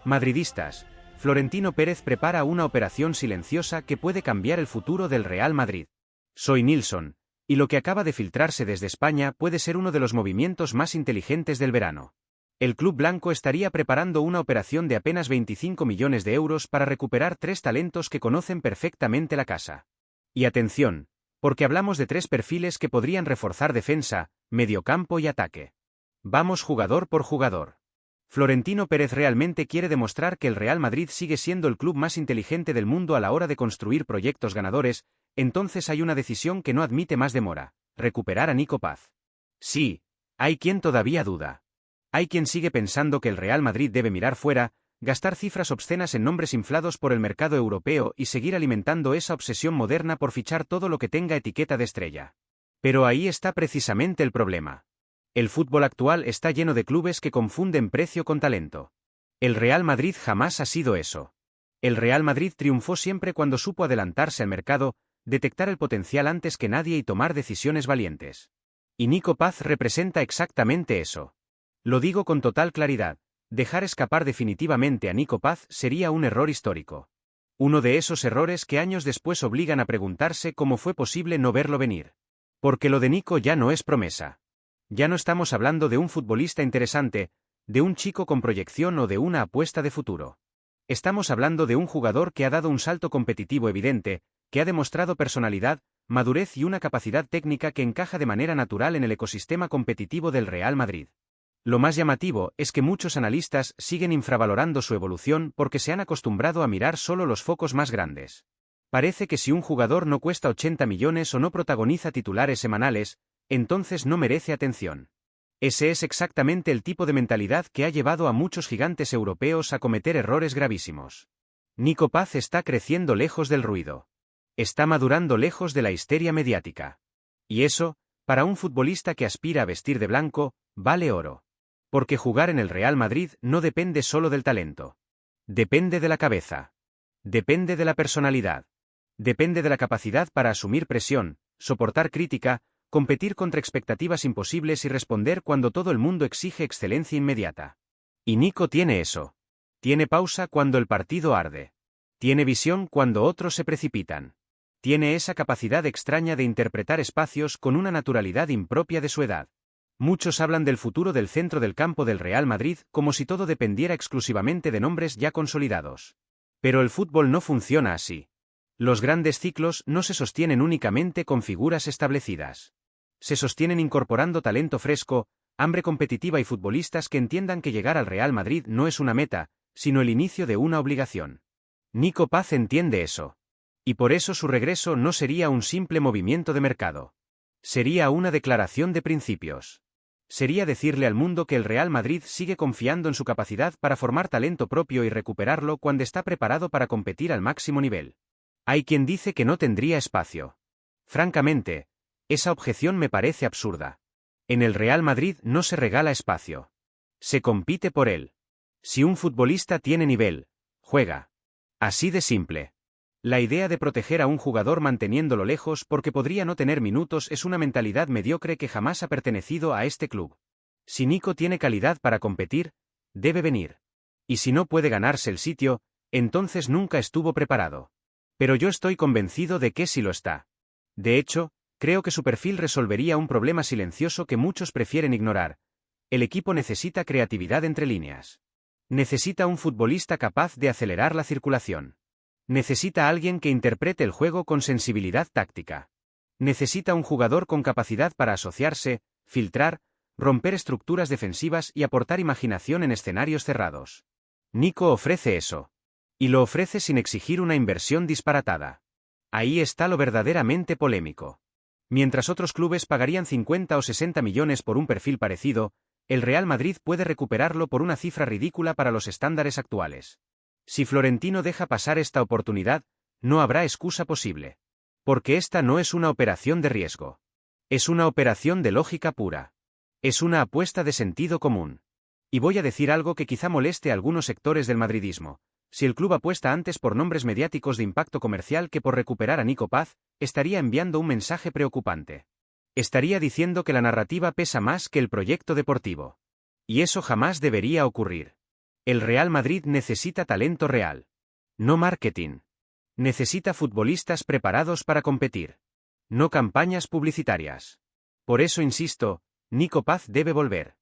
Madridistas, Florentino Pérez prepara una operación silenciosa que puede cambiar el futuro del Real Madrid. Soy Nilsson, y lo que acaba de filtrarse desde España puede ser uno de los movimientos más inteligentes del verano. El club blanco estaría preparando una operación de apenas 25 millones de euros para recuperar 3 talentos que conocen perfectamente la casa. Y atención, porque hablamos de 3 perfiles que podrían reforzar defensa, mediocampo y ataque. Vamos jugador por jugador. Florentino Pérez realmente quiere demostrar que el Real Madrid sigue siendo el club más inteligente del mundo a la hora de construir proyectos ganadores. Entonces hay una decisión que no admite más demora: recuperar a Nico Paz. Sí, hay quien todavía duda. Hay quien sigue pensando que el Real Madrid debe mirar fuera, gastar cifras obscenas en nombres inflados por el mercado europeo y seguir alimentando esa obsesión moderna por fichar todo lo que tenga etiqueta de estrella. Pero ahí está precisamente el problema. El fútbol actual está lleno de clubes que confunden precio con talento. El Real Madrid jamás ha sido eso. El Real Madrid triunfó siempre cuando supo adelantarse al mercado, detectar el potencial antes que nadie y tomar decisiones valientes. Y Nico Paz representa exactamente eso. Lo digo con total claridad: dejar escapar definitivamente a Nico Paz sería un error histórico. Uno de esos errores que años después obligan a preguntarse cómo fue posible no verlo venir. Porque lo de Nico ya no es promesa. Ya no estamos hablando de un futbolista interesante, de un chico con proyección o de una apuesta de futuro. Estamos hablando de un jugador que ha dado un salto competitivo evidente, que ha demostrado personalidad, madurez y una capacidad técnica que encaja de manera natural en el ecosistema competitivo del Real Madrid. Lo más llamativo es que muchos analistas siguen infravalorando su evolución porque se han acostumbrado a mirar solo los focos más grandes. Parece que si un jugador no cuesta 80 millones o no protagoniza titulares semanales, entonces no merece atención. Ese es exactamente el tipo de mentalidad que ha llevado a muchos gigantes europeos a cometer errores gravísimos. Nico Paz está creciendo lejos del ruido. Está madurando lejos de la histeria mediática. Y eso, para un futbolista que aspira a vestir de blanco, vale oro. Porque jugar en el Real Madrid no depende solo del talento. Depende de la cabeza. Depende de la personalidad. Depende de la capacidad para asumir presión, soportar crítica, competir contra expectativas imposibles y responder cuando todo el mundo exige excelencia inmediata. Y Nico tiene eso. Tiene pausa cuando el partido arde. Tiene visión cuando otros se precipitan. Tiene esa capacidad extraña de interpretar espacios con una naturalidad impropia de su edad. Muchos hablan del futuro del centro del campo del Real Madrid como si todo dependiera exclusivamente de nombres ya consolidados. Pero el fútbol no funciona así. Los grandes ciclos no se sostienen únicamente con figuras establecidas. Se sostienen incorporando talento fresco, hambre competitiva y futbolistas que entiendan que llegar al Real Madrid no es una meta, sino el inicio de una obligación. Nico Paz entiende eso. Y por eso su regreso no sería un simple movimiento de mercado. Sería una declaración de principios. Sería decirle al mundo que el Real Madrid sigue confiando en su capacidad para formar talento propio y recuperarlo cuando está preparado para competir al máximo nivel. Hay quien dice que no tendría espacio. Francamente, esa objeción me parece absurda. En el Real Madrid no se regala espacio. Se compite por él. Si un futbolista tiene nivel, juega. Así de simple. La idea de proteger a un jugador manteniéndolo lejos porque podría no tener minutos es una mentalidad mediocre que jamás ha pertenecido a este club. Si Nico tiene calidad para competir, debe venir. Y si no puede ganarse el sitio, entonces nunca estuvo preparado. Pero yo estoy convencido de que sí lo está. De hecho, creo que su perfil resolvería un problema silencioso que muchos prefieren ignorar. El equipo necesita creatividad entre líneas. Necesita un futbolista capaz de acelerar la circulación. Necesita alguien que interprete el juego con sensibilidad táctica. Necesita un jugador con capacidad para asociarse, filtrar, romper estructuras defensivas y aportar imaginación en escenarios cerrados. Nico ofrece eso. Y lo ofrece sin exigir una inversión disparatada. Ahí está lo verdaderamente polémico. Mientras otros clubes pagarían 50 o 60 millones por un perfil parecido, el Real Madrid puede recuperarlo por una cifra ridícula para los estándares actuales. Si Florentino deja pasar esta oportunidad, no habrá excusa posible. Porque esta no es una operación de riesgo. Es una operación de lógica pura. Es una apuesta de sentido común. Y voy a decir algo que quizá moleste a algunos sectores del madridismo. Si el club apuesta antes por nombres mediáticos de impacto comercial que por recuperar a Nico Paz, estaría enviando un mensaje preocupante. Estaría diciendo que la narrativa pesa más que el proyecto deportivo. Y eso jamás debería ocurrir. El Real Madrid necesita talento real. No marketing. Necesita futbolistas preparados para competir. No campañas publicitarias. Por eso insisto, Nico Paz debe volver.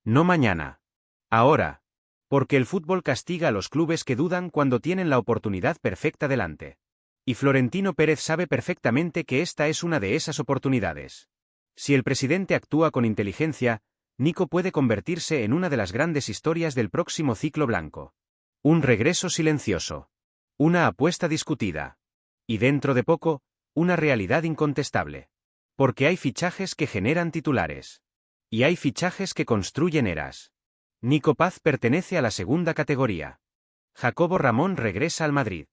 No mañana. Ahora. Porque el fútbol castiga a los clubes que dudan cuando tienen la oportunidad perfecta delante. Y Florentino Pérez sabe perfectamente que esta es una de esas oportunidades. Si el presidente actúa con inteligencia, Nico puede convertirse en una de las grandes historias del próximo ciclo blanco. Un regreso silencioso. Una apuesta discutida. Y dentro de poco, una realidad incontestable. Porque hay fichajes que generan titulares. Y hay fichajes que construyen eras. Nico Paz pertenece a la segunda categoría. Jacobo Ramón regresa al Madrid.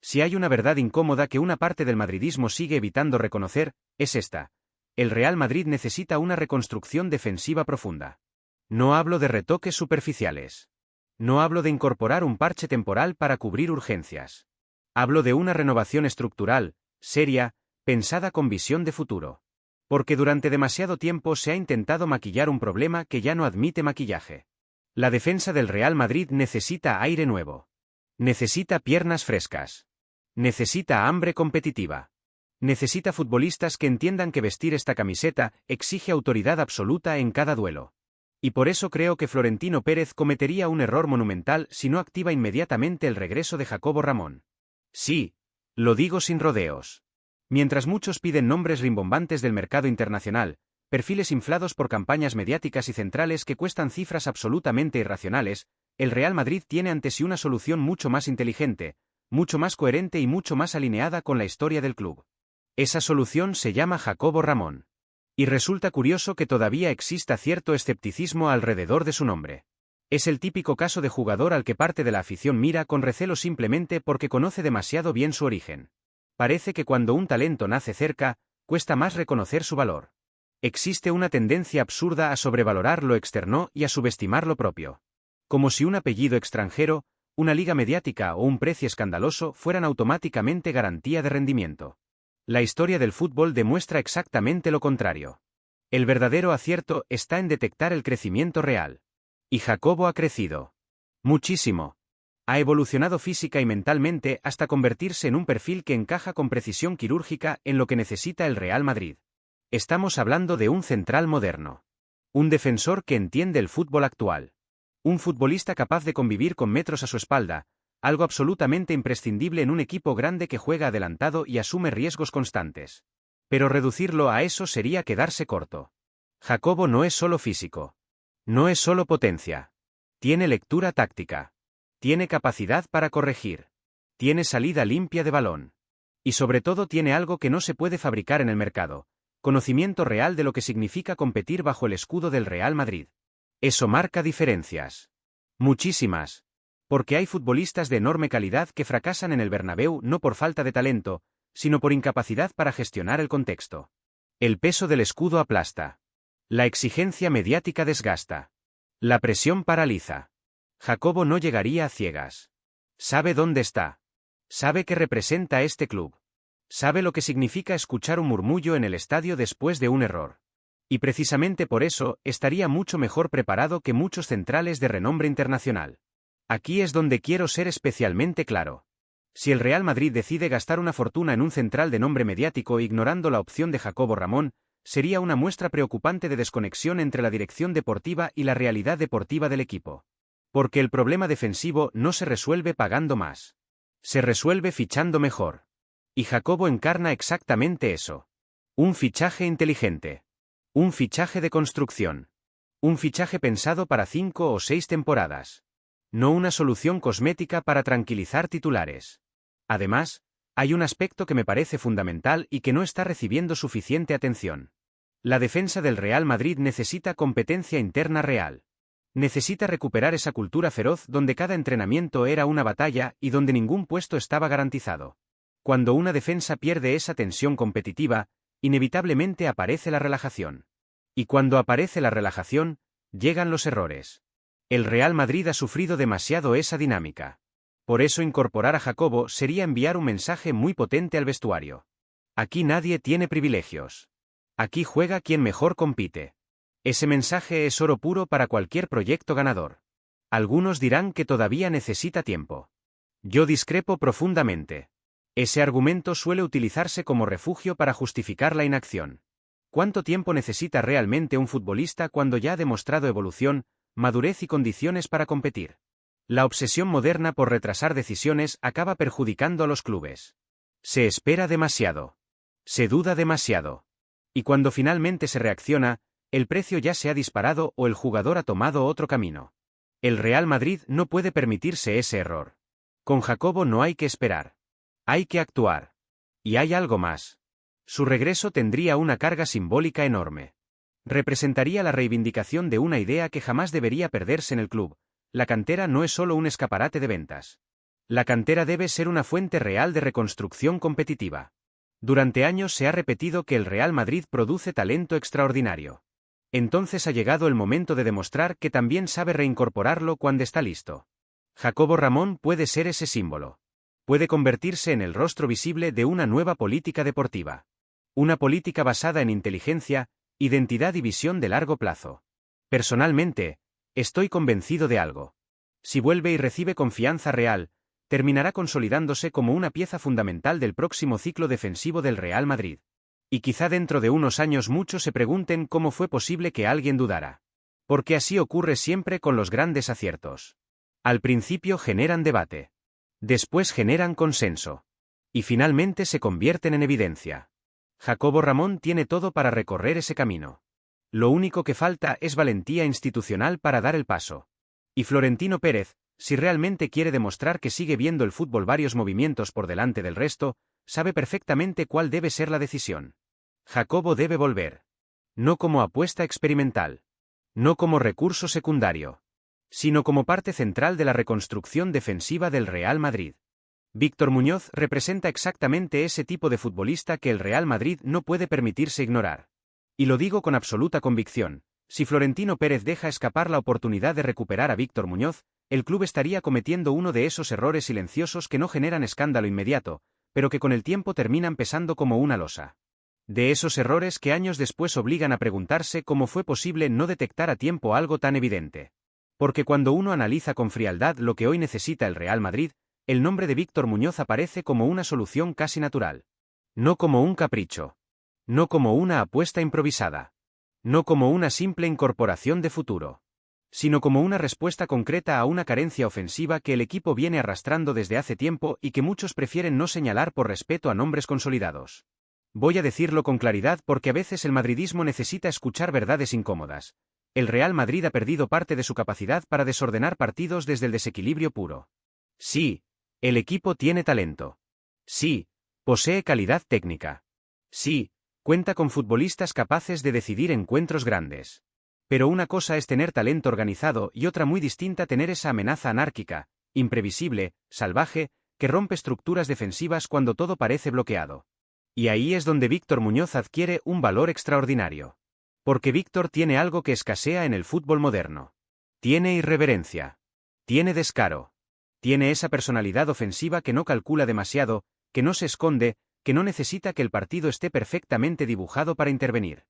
Si hay una verdad incómoda que una parte del madridismo sigue evitando reconocer, es esta. El Real Madrid necesita una reconstrucción defensiva profunda. No hablo de retoques superficiales. No hablo de incorporar un parche temporal para cubrir urgencias. Hablo de una renovación estructural, seria, pensada con visión de futuro. Porque durante demasiado tiempo se ha intentado maquillar un problema que ya no admite maquillaje. La defensa del Real Madrid necesita aire nuevo. Necesita piernas frescas. Necesita hambre competitiva. Necesita futbolistas que entiendan que vestir esta camiseta exige autoridad absoluta en cada duelo. Y por eso creo que Florentino Pérez cometería un error monumental si no activa inmediatamente el regreso de Jacobo Ramón. Sí, lo digo sin rodeos. Mientras muchos piden nombres rimbombantes del mercado internacional, perfiles inflados por campañas mediáticas y centrales que cuestan cifras absolutamente irracionales, el Real Madrid tiene ante sí una solución mucho más inteligente, mucho más coherente y mucho más alineada con la historia del club. Esa solución se llama Jacobo Ramón. Y resulta curioso que todavía exista cierto escepticismo alrededor de su nombre. Es el típico caso de jugador al que parte de la afición mira con recelo simplemente porque conoce demasiado bien su origen. Parece que cuando un talento nace cerca, cuesta más reconocer su valor. Existe una tendencia absurda a sobrevalorar lo externo y a subestimar lo propio. Como si un apellido extranjero, una liga mediática o un precio escandaloso fueran automáticamente garantía de rendimiento. La historia del fútbol demuestra exactamente lo contrario. El verdadero acierto está en detectar el crecimiento real. Y Jacobo ha crecido. Muchísimo. Ha evolucionado física y mentalmente hasta convertirse en un perfil que encaja con precisión quirúrgica en lo que necesita el Real Madrid. Estamos hablando de un central moderno. Un defensor que entiende el fútbol actual. Un futbolista capaz de convivir con metros a su espalda, algo absolutamente imprescindible en un equipo grande que juega adelantado y asume riesgos constantes. Pero reducirlo a eso sería quedarse corto. Jacobo no es solo físico. No es solo potencia. Tiene lectura táctica. Tiene capacidad para corregir. Tiene salida limpia de balón. Y sobre todo tiene algo que no se puede fabricar en el mercado: conocimiento real de lo que significa competir bajo el escudo del Real Madrid. Eso marca diferencias. Muchísimas. Porque hay futbolistas de enorme calidad que fracasan en el Bernabéu no por falta de talento, sino por incapacidad para gestionar el contexto. El peso del escudo aplasta. La exigencia mediática desgasta. La presión paraliza. Jacobo no llegaría a ciegas. Sabe dónde está. Sabe qué representa este club. Sabe lo que significa escuchar un murmullo en el estadio después de un error. Y precisamente por eso estaría mucho mejor preparado que muchos centrales de renombre internacional. Aquí es donde quiero ser especialmente claro. Si el Real Madrid decide gastar una fortuna en un central de nombre mediático ignorando la opción de Jacobo Ramón, sería una muestra preocupante de desconexión entre la dirección deportiva y la realidad deportiva del equipo. Porque el problema defensivo no se resuelve pagando más. Se resuelve fichando mejor. Y Jacobo encarna exactamente eso. Un fichaje inteligente. Un fichaje de construcción. Un fichaje pensado para 5 o 6 temporadas. No una solución cosmética para tranquilizar titulares. Además, hay un aspecto que me parece fundamental y que no está recibiendo suficiente atención. La defensa del Real Madrid necesita competencia interna real. Necesita recuperar esa cultura feroz donde cada entrenamiento era una batalla y donde ningún puesto estaba garantizado. Cuando una defensa pierde esa tensión competitiva, inevitablemente aparece la relajación. Y cuando aparece la relajación, llegan los errores. El Real Madrid ha sufrido demasiado esa dinámica. Por eso incorporar a Jacobo sería enviar un mensaje muy potente al vestuario. Aquí nadie tiene privilegios. Aquí juega quien mejor compite. Ese mensaje es oro puro para cualquier proyecto ganador. Algunos dirán que todavía necesita tiempo. Yo discrepo profundamente. Ese argumento suele utilizarse como refugio para justificar la inacción. ¿Cuánto tiempo necesita realmente un futbolista cuando ya ha demostrado evolución, madurez y condiciones para competir? La obsesión moderna por retrasar decisiones acaba perjudicando a los clubes. Se espera demasiado. Se duda demasiado. Y cuando finalmente se reacciona, el precio ya se ha disparado o el jugador ha tomado otro camino. El Real Madrid no puede permitirse ese error. Con Jacobo no hay que esperar. Hay que actuar. Y hay algo más. Su regreso tendría una carga simbólica enorme. Representaría la reivindicación de una idea que jamás debería perderse en el club. La cantera no es solo un escaparate de ventas. La cantera debe ser una fuente real de reconstrucción competitiva. Durante años se ha repetido que el Real Madrid produce talento extraordinario. Entonces ha llegado el momento de demostrar que también sabe reincorporarlo cuando está listo. Jacobo Ramón puede ser ese símbolo. Puede convertirse en el rostro visible de una nueva política deportiva. Una política basada en inteligencia, identidad y visión de largo plazo. Personalmente, estoy convencido de algo. Si vuelve y recibe confianza real, terminará consolidándose como una pieza fundamental del próximo ciclo defensivo del Real Madrid. Y quizá dentro de unos años muchos se pregunten cómo fue posible que alguien dudara. Porque así ocurre siempre con los grandes aciertos. Al principio generan debate. Después generan consenso. Y finalmente se convierten en evidencia. Jacobo Ramón tiene todo para recorrer ese camino. Lo único que falta es valentía institucional para dar el paso. Y Florentino Pérez, si realmente quiere demostrar que sigue viendo el fútbol varios movimientos por delante del resto, sabe perfectamente cuál debe ser la decisión. Jacobo debe volver. No como apuesta experimental. No como recurso secundario. Sino como parte central de la reconstrucción defensiva del Real Madrid. Víctor Muñoz representa exactamente ese tipo de futbolista que el Real Madrid no puede permitirse ignorar. Y lo digo con absoluta convicción, si Florentino Pérez deja escapar la oportunidad de recuperar a Víctor Muñoz, el club estaría cometiendo uno de esos errores silenciosos que no generan escándalo inmediato, pero que con el tiempo terminan pesando como una losa. De esos errores que años después obligan a preguntarse cómo fue posible no detectar a tiempo algo tan evidente. Porque cuando uno analiza con frialdad lo que hoy necesita el Real Madrid, el nombre de Víctor Muñoz aparece como una solución casi natural. No como un capricho. No como una apuesta improvisada. No como una simple incorporación de futuro. Sino como una respuesta concreta a una carencia ofensiva que el equipo viene arrastrando desde hace tiempo y que muchos prefieren no señalar por respeto a nombres consolidados. Voy a decirlo con claridad porque a veces el madridismo necesita escuchar verdades incómodas. El Real Madrid ha perdido parte de su capacidad para desordenar partidos desde el desequilibrio puro. Sí, el equipo tiene talento. Sí, posee calidad técnica. Sí, cuenta con futbolistas capaces de decidir encuentros grandes. Pero una cosa es tener talento organizado y otra muy distinta tener esa amenaza anárquica, imprevisible, salvaje, que rompe estructuras defensivas cuando todo parece bloqueado. Y ahí es donde Víctor Muñoz adquiere un valor extraordinario. Porque Víctor tiene algo que escasea en el fútbol moderno. Tiene irreverencia. Tiene descaro. Tiene esa personalidad ofensiva que no calcula demasiado, que no se esconde, que no necesita que el partido esté perfectamente dibujado para intervenir.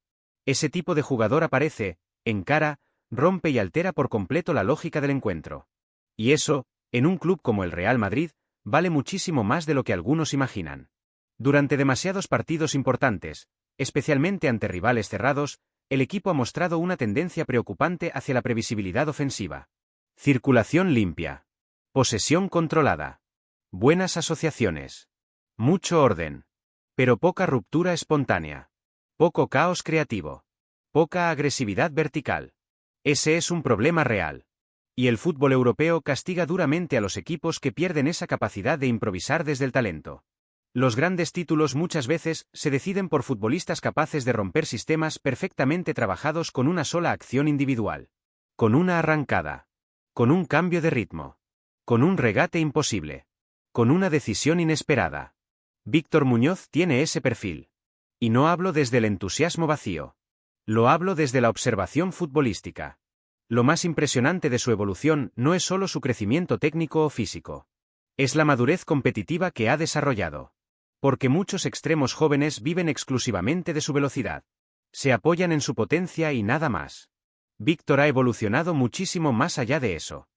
Ese tipo de jugador aparece, encara, rompe y altera por completo la lógica del encuentro. Y eso, en un club como el Real Madrid, vale muchísimo más de lo que algunos imaginan. Durante demasiados partidos importantes, especialmente ante rivales cerrados, el equipo ha mostrado una tendencia preocupante hacia la previsibilidad ofensiva. Circulación limpia. Posesión controlada. Buenas asociaciones. Mucho orden. Pero poca ruptura espontánea. Poco caos creativo. Poca agresividad vertical. Ese es un problema real. Y el fútbol europeo castiga duramente a los equipos que pierden esa capacidad de improvisar desde el talento. Los grandes títulos muchas veces se deciden por futbolistas capaces de romper sistemas perfectamente trabajados con una sola acción individual. Con una arrancada. Con un cambio de ritmo. Con un regate imposible. Con una decisión inesperada. Víctor Muñoz tiene ese perfil. Y no hablo desde el entusiasmo vacío. Lo hablo desde la observación futbolística. Lo más impresionante de su evolución no es solo su crecimiento técnico o físico. Es la madurez competitiva que ha desarrollado. Porque muchos extremos jóvenes viven exclusivamente de su velocidad. Se apoyan en su potencia y nada más. Víctor ha evolucionado muchísimo más allá de eso.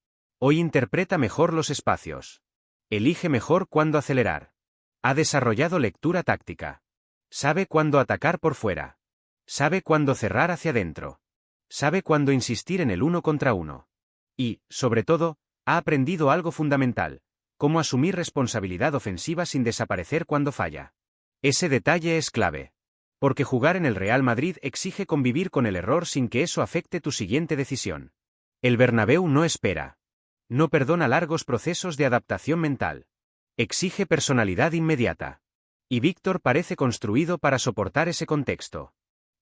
Hoy interpreta mejor los espacios. Elige mejor cuándo acelerar. Ha desarrollado lectura táctica. Sabe cuándo atacar por fuera. Sabe cuándo cerrar hacia adentro. Sabe cuándo insistir en el 1 contra 1. Y, sobre todo, ha aprendido algo fundamental: cómo asumir responsabilidad ofensiva sin desaparecer cuando falla. Ese detalle es clave. Porque jugar en el Real Madrid exige convivir con el error sin que eso afecte tu siguiente decisión. El Bernabéu no espera. No perdona largos procesos de adaptación mental. Exige personalidad inmediata. Y Víctor parece construido para soportar ese contexto.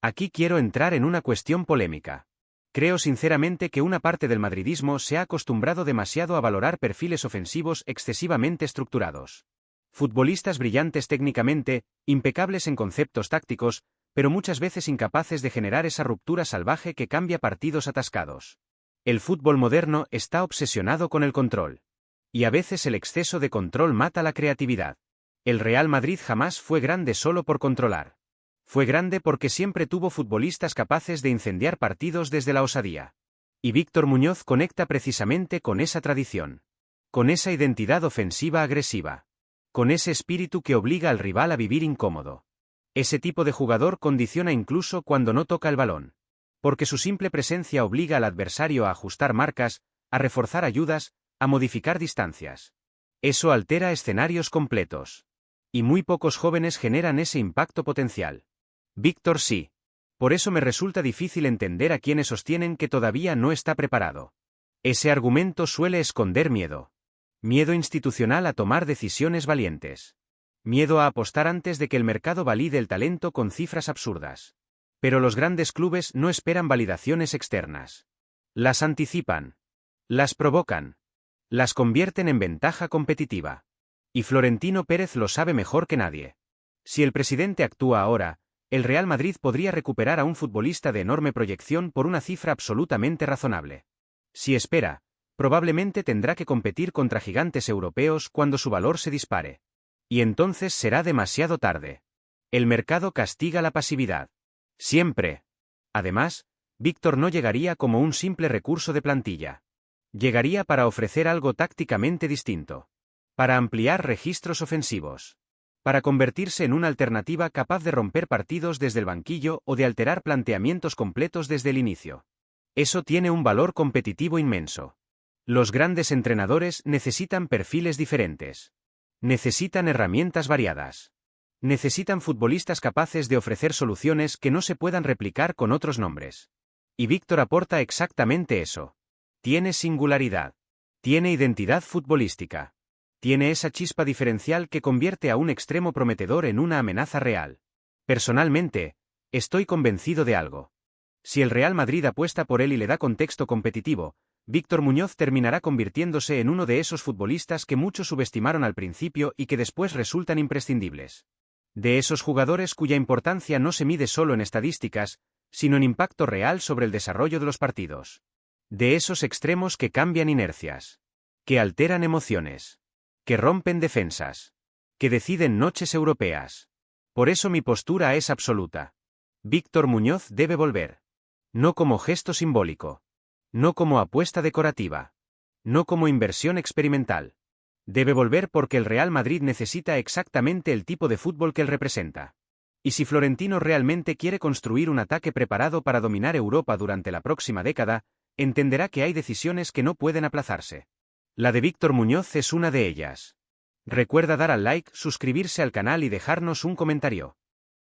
Aquí quiero entrar en una cuestión polémica. Creo sinceramente que una parte del madridismo se ha acostumbrado demasiado a valorar perfiles ofensivos excesivamente estructurados. Futbolistas brillantes técnicamente, impecables en conceptos tácticos, pero muchas veces incapaces de generar esa ruptura salvaje que cambia partidos atascados. El fútbol moderno está obsesionado con el control. Y a veces el exceso de control mata la creatividad. El Real Madrid jamás fue grande solo por controlar. Fue grande porque siempre tuvo futbolistas capaces de incendiar partidos desde la osadía. Y Víctor Muñoz conecta precisamente con esa tradición. Con esa identidad ofensiva agresiva. Con ese espíritu que obliga al rival a vivir incómodo. Ese tipo de jugador condiciona incluso cuando no toca el balón. Porque su simple presencia obliga al adversario a ajustar marcas, a reforzar ayudas, a modificar distancias. Eso altera escenarios completos. Y muy pocos jóvenes generan ese impacto potencial. Víctor sí. Por eso me resulta difícil entender a quienes sostienen que todavía no está preparado. Ese argumento suele esconder miedo. Miedo institucional a tomar decisiones valientes. Miedo a apostar antes de que el mercado valide el talento con cifras absurdas. Pero los grandes clubes no esperan validaciones externas. Las anticipan. Las provocan. Las convierten en ventaja competitiva. Y Florentino Pérez lo sabe mejor que nadie. Si el presidente actúa ahora, el Real Madrid podría recuperar a un futbolista de enorme proyección por una cifra absolutamente razonable. Si espera, probablemente tendrá que competir contra gigantes europeos cuando su valor se dispare. Y entonces será demasiado tarde. El mercado castiga la pasividad. Siempre. Además, Víctor no llegaría como un simple recurso de plantilla. Llegaría para ofrecer algo tácticamente distinto. Para ampliar registros ofensivos. Para convertirse en una alternativa capaz de romper partidos desde el banquillo o de alterar planteamientos completos desde el inicio. Eso tiene un valor competitivo inmenso. Los grandes entrenadores necesitan perfiles diferentes. Necesitan herramientas variadas. Necesitan futbolistas capaces de ofrecer soluciones que no se puedan replicar con otros nombres. Y Víctor aporta exactamente eso. Tiene singularidad. Tiene identidad futbolística. Tiene esa chispa diferencial que convierte a un extremo prometedor en una amenaza real. Personalmente, estoy convencido de algo. Si el Real Madrid apuesta por él y le da contexto competitivo, Víctor Muñoz terminará convirtiéndose en uno de esos futbolistas que muchos subestimaron al principio y que después resultan imprescindibles. De esos jugadores cuya importancia no se mide solo en estadísticas, sino en impacto real sobre el desarrollo de los partidos. De esos extremos que cambian inercias. Que alteran emociones. Que rompen defensas. Que deciden noches europeas. Por eso mi postura es absoluta. Víctor Muñoz debe volver. No como gesto simbólico. No como apuesta decorativa. No como inversión experimental. Debe volver porque el Real Madrid necesita exactamente el tipo de fútbol que él representa. Y si Florentino realmente quiere construir un ataque preparado para dominar Europa durante la próxima década, entenderá que hay decisiones que no pueden aplazarse. La de Víctor Muñoz es una de ellas. Recuerda dar al like, suscribirse al canal y dejarnos un comentario.